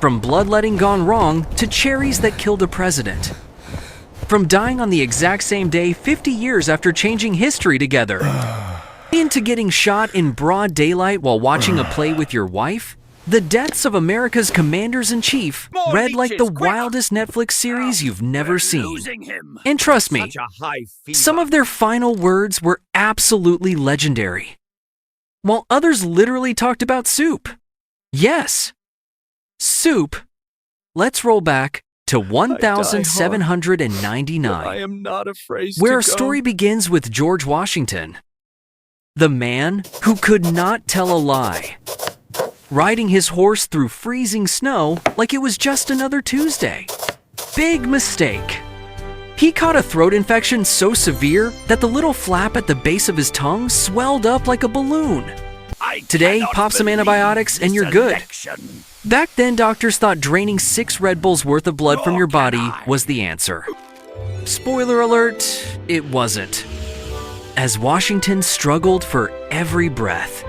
From bloodletting gone wrong to cherries that killed a president. From dying on the exact same day 50 years after changing history together. Into getting shot in broad daylight while watching a play with your wife. The deaths of America's commanders-in-chief read like the wildest Netflix series you've never seen. And trust me, some of their final words were absolutely legendary. While others literally talked about soup. Yes, soup. Let's roll back to 1799, I am not afraid where to our story begins with George Washington, the man who could not tell a lie, riding his horse through freezing snow like it was just another Tuesday. Big mistake. He caught a throat infection so severe that the little flap at the base of his tongue swelled up like a balloon. Today, pop some antibiotics and you're good. Back then, doctors thought draining 6 Red Bulls worth of blood from your body was the answer. Spoiler alert, it wasn't. As Washington struggled for every breath,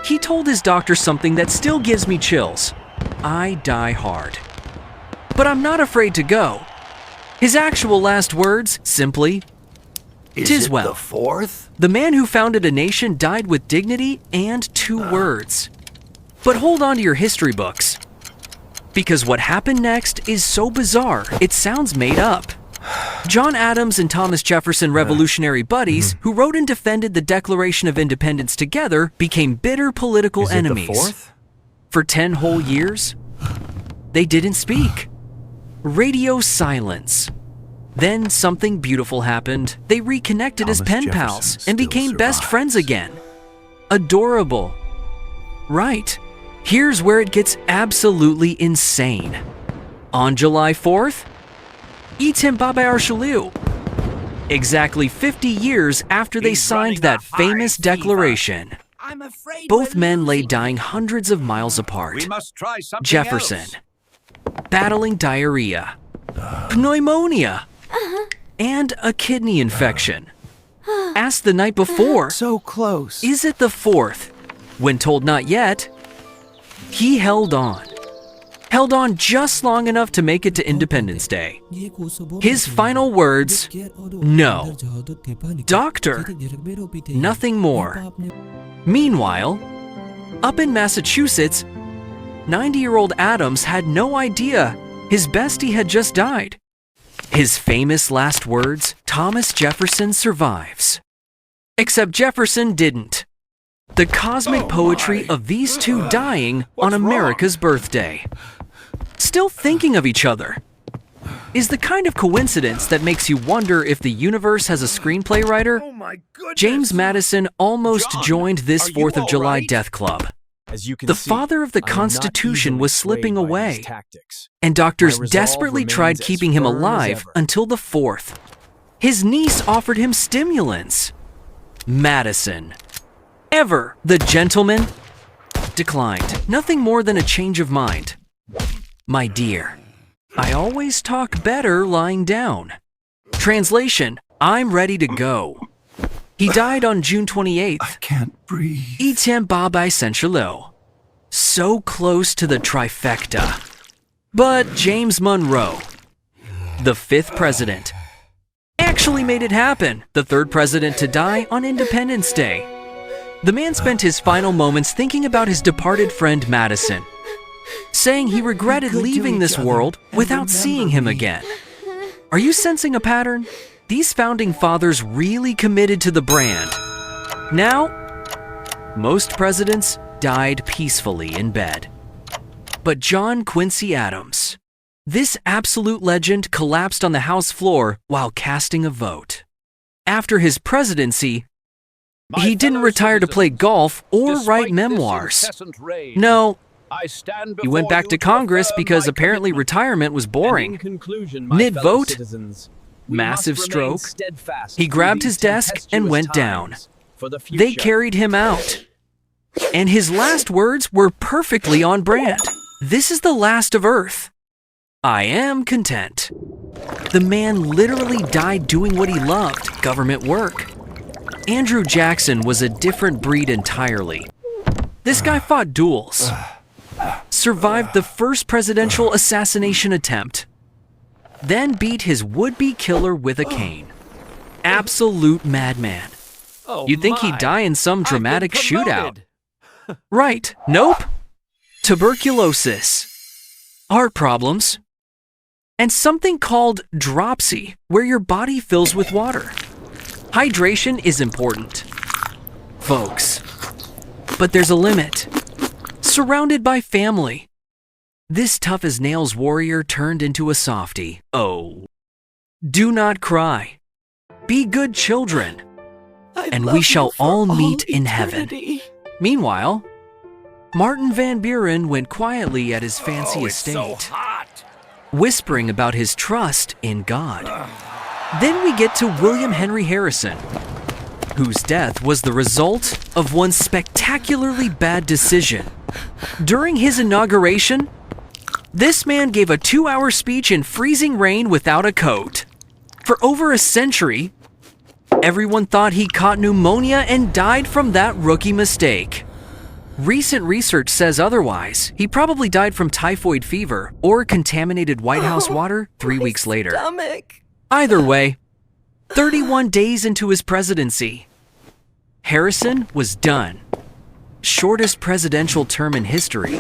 he told his doctor something that still gives me chills. I die hard. But I'm not afraid to go. His actual last words, simply, "'Tis well." The fourth? The man who founded a nation died with dignity and 2 words. But hold on to your history books. Because what happened next is so bizarre, it sounds made up. John Adams and Thomas Jefferson, revolutionary buddies who wrote and defended the Declaration of Independence together, became bitter political enemies. The fourth? For 10 whole years, they didn't speak. Radio silence. Then something beautiful happened. They reconnected as pen pals and became best friends again. Adorable. Right. Here's where it gets absolutely insane. On July 4th, Etienne Baba-Richelieu. Exactly 50 years after they signed that famous declaration, both men lay dying hundreds of miles apart. Jefferson, battling diarrhea, pneumonia, and a kidney infection. Asked the night before, So close. is it the 4th? When told not yet, he held on. Held on just long enough to make it to Independence Day. His final words, no. Doctor, nothing more. Meanwhile, up in Massachusetts, 90-year-old Adams had no idea his bestie had just died. His famous last words, Thomas Jefferson survives. Except Jefferson didn't. The cosmic poetry of these two dying on America's birthday. Still thinking of each other is the kind of coincidence that makes you wonder if the universe has a screenplay writer. James Madison almost joined this 4th of July death club. The father of the Constitution was slipping away, and doctors desperately tried keeping him alive until the 4th. His niece offered him stimulants. Madison, ever the gentleman, declined. Nothing more than a change of mind. My dear, I always talk better lying down. Translation, I'm ready to go. He died on June 28th. I can't breathe. Etienne Baba-Richelieu. So close to the trifecta. But James Monroe, the 5th president, actually made it happen. The 3rd president to die on Independence Day. The man spent his final moments thinking about his departed friend Madison, saying he regretted leaving this world without seeing him again. Are you sensing a pattern? These founding fathers really committed to the brand. Now, most presidents died peacefully in bed. But John Quincy Adams, this absolute legend, collapsed on the House floor while casting a vote. After his presidency, he didn't retire to play golf or write memoirs. No, he went back to Congress because apparently retirement was boring. Mid-vote, massive stroke, he grabbed his desk and went down. They carried him out. And his last words were perfectly on brand. This is the last of Earth. I am content. The man literally died doing what he loved, government work. Andrew Jackson was a different breed entirely. This guy fought duels, survived the first presidential assassination attempt, then beat his would-be killer with a cane. Absolute madman. Oh, You'd think he'd my. die in some I've been dramatic shootout. promoted. Right, nope. Tuberculosis, heart problems, and something called dropsy, where your body fills with water. Hydration is important, folks. But there's a limit. Surrounded by family, this tough-as-nails warrior turned into a softie. Oh. Do not cry. Be good children, I and love we you shall for all meet in eternity. heaven. Meanwhile, Martin Van Buren went quietly at his fancy Oh, it's so estate, hot. whispering about his trust in God. Then we get to William Henry Harrison, whose death was the result of one spectacularly bad decision. During his inauguration, this man gave a 2-hour speech in freezing rain without a coat. For over a century, everyone thought he caught pneumonia and died from that rookie mistake. Recent research says otherwise. He probably died from typhoid fever or contaminated White House water 3 weeks later. Stomach. Either way, 31 days into his presidency, Harrison was done. Shortest presidential term in history.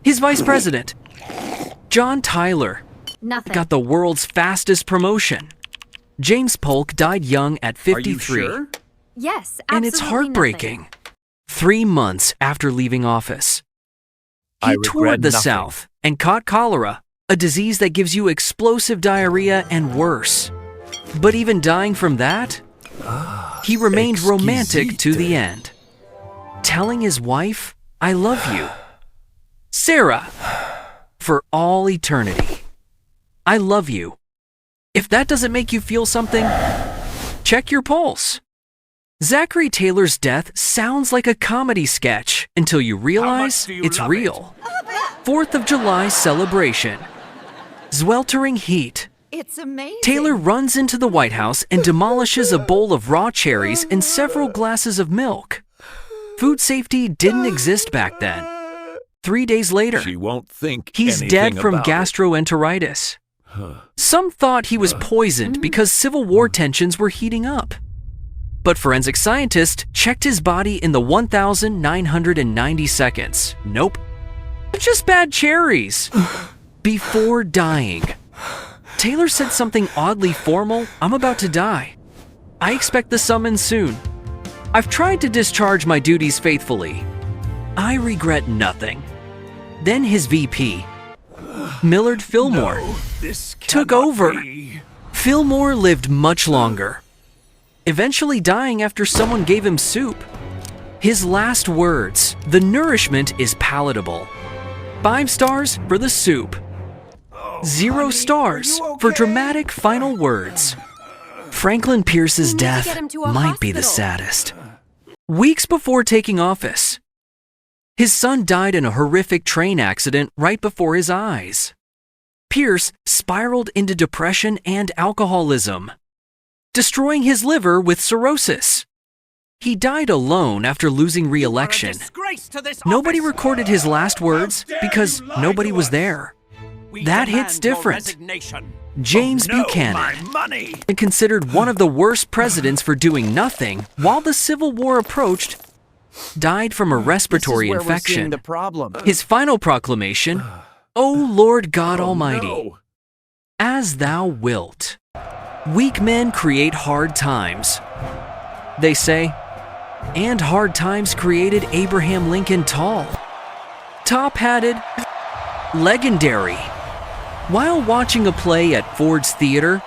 His vice president, John Tyler, Nothing. got the world's fastest promotion. James Polk died young at 53. Are you sure? Yes, And absolutely it's heartbreaking. nothing. 3 months after leaving office, I he regret toured the nothing. South and caught cholera, a disease that gives you explosive diarrhea and worse. But even dying from that, he remained romantic to the end, telling his wife, "I love you, Sarah, for all eternity. I love you." If that doesn't make you feel something, check your pulse. Zachary Taylor's death sounds like a comedy sketch until you realize do you it's love real. 4th of July celebration. Sweltering heat. It's amazing. Taylor runs into the White House and demolishes a bowl of raw cherries and several glasses of milk. Food safety didn't exist back then. 3 days later, She won't think he's anything dead from about it. gastroenteritis. Some thought he was poisoned because Civil War tensions were heating up. But forensic scientists checked his body in the 1,990 seconds. Nope. Just bad cherries. Before dying, Taylor said something oddly formal. "I'm about to die. I expect the summons soon. I've tried to discharge my duties faithfully. I regret nothing." Then his VP, Millard Fillmore, This took cannot over. be. Fillmore lived much longer, eventually dying after someone gave him soup. His last words, "The nourishment is palatable." 5 stars for the soup. 0 stars for dramatic final words. Franklin Pierce's We need to death get him to a might be the hospital. saddest. Weeks before taking office, his son died in a horrific train accident right before his eyes. Pierce spiraled into depression and alcoholism, destroying his liver with cirrhosis. He died alone after losing re-election. Disgrace to this Nobody office. recorded his last words dare because you lie nobody to was us. there. We That hits demand your different. resignation. James No, Buchanan, my money. and considered one of the worst presidents for doing nothing while the Civil War approached, died from a respiratory This is where we're seeing infection. the problem. His final proclamation, "O Lord God Almighty, No. as thou wilt." Weak men create hard times, they say, and hard times created Abraham Lincoln tall, top-hatted, legendary. While watching a play at Ford's Theater,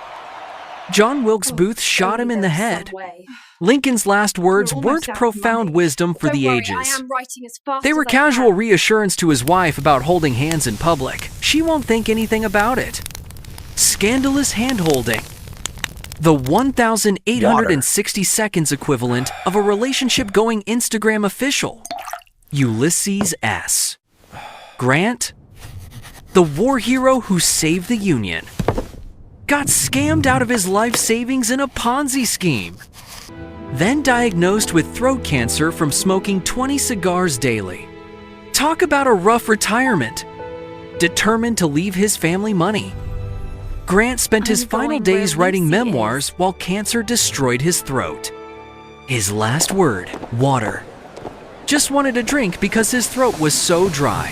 John Wilkes Booth shot him in the head. Lincoln's last words weren't profound wisdom for the ages. They were casual reassurance to his wife about holding hands in public. She won't think anything about it. Scandalous hand-holding. The 1,860 seconds equivalent of a relationship going Instagram official. Ulysses S. Grant, the war hero who saved the Union, got scammed out of his life savings in a Ponzi scheme. Then diagnosed with throat cancer from smoking 20 cigars daily. Talk about a rough retirement. determined to leave his family money. Grant spent his final days writing memoirs while cancer destroyed his throat. His last word, water. Just wanted a drink because his throat was so dry.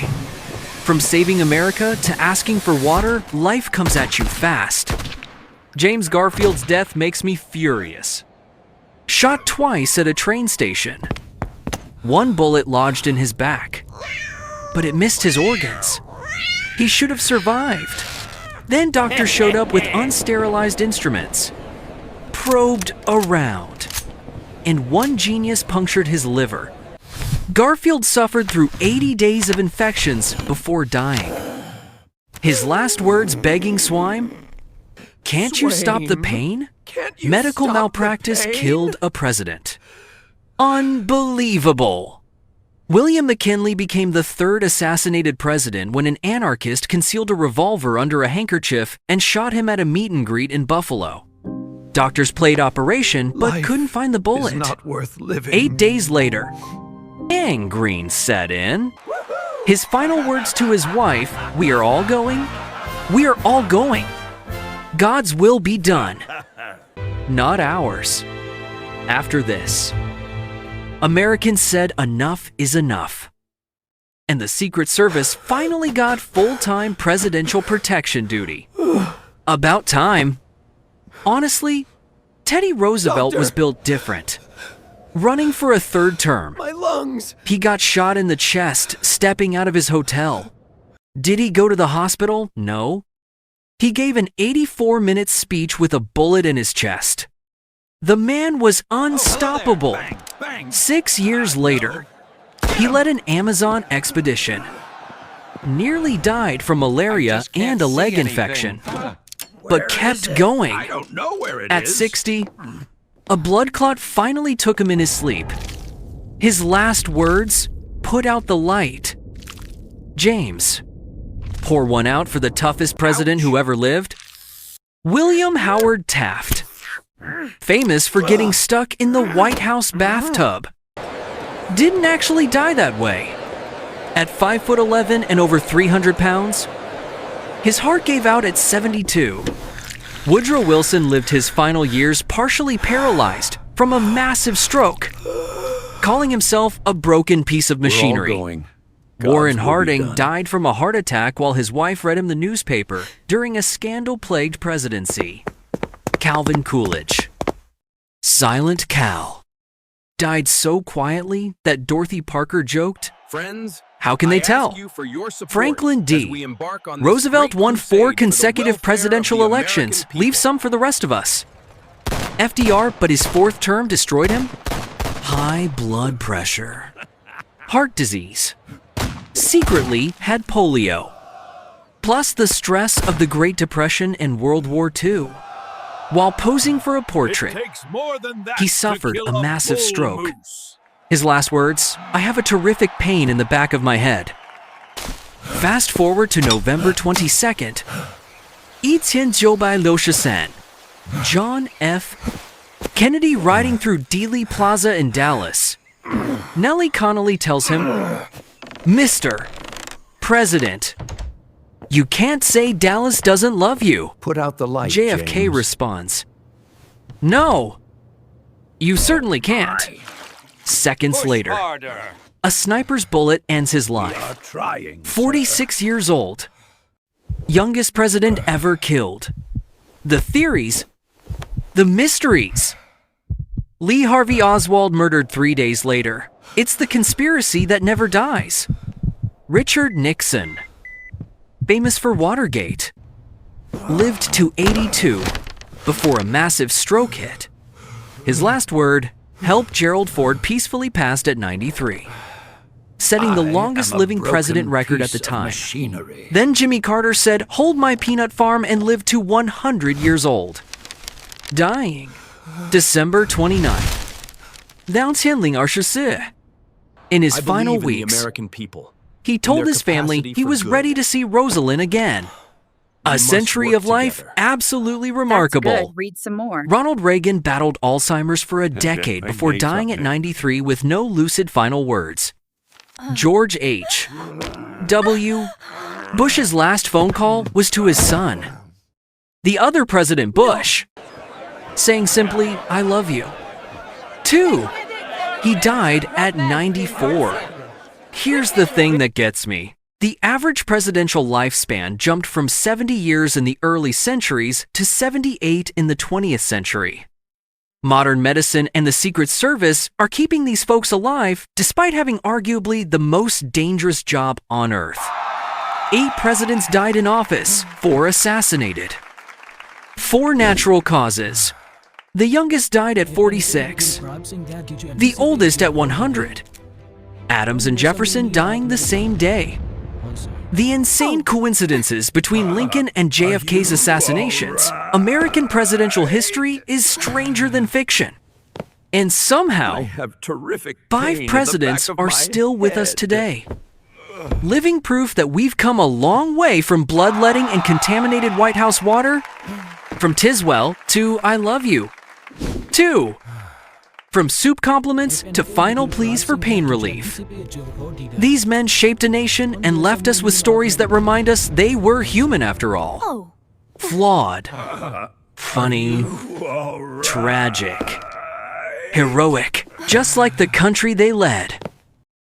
From saving America to asking for water, life comes at you fast. James Garfield's death makes me furious. Shot twice at a train station. One bullet lodged in his back, but it missed his organs. He should have survived. Then doctors showed up with unsterilized instruments, probed around, and one genius punctured his liver. Garfield suffered through 80 days of infections before dying. His last words begging Swime, "Can't you stop the pain?" Medical malpractice killed a president. Unbelievable! William McKinley became the third assassinated president when an anarchist concealed a revolver under a handkerchief and shot him at a meet and greet in Buffalo. Doctors played operation but couldn't find the bullet. It's not worth living. 8 days later, gangrene set in. His final words to his wife, "We are all going. We are all going. God's will be done, not ours." After this, Americans said enough is enough. And the Secret Service finally got full-time presidential protection duty. About time. Honestly, Teddy Roosevelt was built different. Running for a third term. My lungs. He got shot in the chest stepping out of his hotel. Did he go to the hospital? No. He gave an 84-minute speech with a bullet in his chest. The man was unstoppable. Bang, bang. 6 years later, he led an Amazon expedition. Nearly died from malaria and a leg infection, but kept going. I don't know where it is. At 60, a blood clot finally took him in his sleep. His last words, "Put out the light." James, pour one out for the toughest president who ever lived. William Howard Taft, famous for getting stuck in the White House bathtub. Didn't actually die that way. At 5'11" and over 300 pounds, his heart gave out at 72. Woodrow Wilson lived his final years partially paralyzed from a massive stroke, calling himself a broken piece of machinery. We're all going. Warren God's will be Harding done. died from a heart attack while his wife read him the newspaper during a scandal-plagued presidency. Calvin Coolidge, Silent Cal, died so quietly that Dorothy Parker joked, Friends, "How can they tell?" Franklin D. Roosevelt won 4 consecutive presidential elections. Leave some for the rest of us. FDR, but his 4th term destroyed him. High blood pressure. Heart disease. Secretly had polio. Plus the stress of the Great Depression and World War II. While posing for a portrait, he suffered a massive stroke. His last words, "I have a terrific pain in the back of my head." Fast forward to November 22nd. 1996, John F. Kennedy riding through Dealey Plaza in Dallas. Nellie Connolly tells him, "Mr. President, you can't say Dallas doesn't love you." Put out the light, JFK James. responds, "No, you certainly can't." Seconds later, a sniper's bullet ends his life. Trying. 46 years old. Youngest president ever killed. The theories, the mysteries. Lee Harvey Oswald murdered 3 days later. It's the conspiracy that never dies. Richard Nixon, famous for Watergate, lived to 82 before a massive stroke hit. His last word, "Help Gerald Ford," peacefully passed at 93, setting the longest living president record at the time. Machinery. Then Jimmy Carter said, "Hold my peanut farm," and lived to 100 years old. Dying December 29th. 2024. In his I final believe in the weeks, American people. he told their his family capacity he for was good. ready to see Rosalind again. A must century work of life, together. absolutely That's remarkable. good. Read some more. Ronald Reagan battled Alzheimer's for a decade I before need dying at something. 93 with no lucid final words. George H. W. Bush's last phone call was to his son. The other President Bush, saying simply, I love you. 2. He died at 94. Here's the thing that gets me. The average presidential lifespan jumped from 70 years in the early centuries to 78 in the 20th century. Modern medicine and the Secret Service are keeping these folks alive despite having arguably the most dangerous job on Earth. 8 presidents died in office, 4 assassinated. 4 natural causes. The youngest died at 46. The oldest at 100. Adams and Jefferson dying the same day. The insane coincidences between Lincoln and JFK's assassinations. American presidential history is stranger than fiction. And I somehow, have terrific 5 pain in presidents the back of are my still with us head. today. Living proof that we've come a long way from bloodletting and contaminated White House water. From Tiswell to I love you. 2. From soup compliments to final pleas for pain relief. These men shaped a nation and left us with stories that remind us they were human after all. Flawed, funny, tragic, heroic, just like the country they led.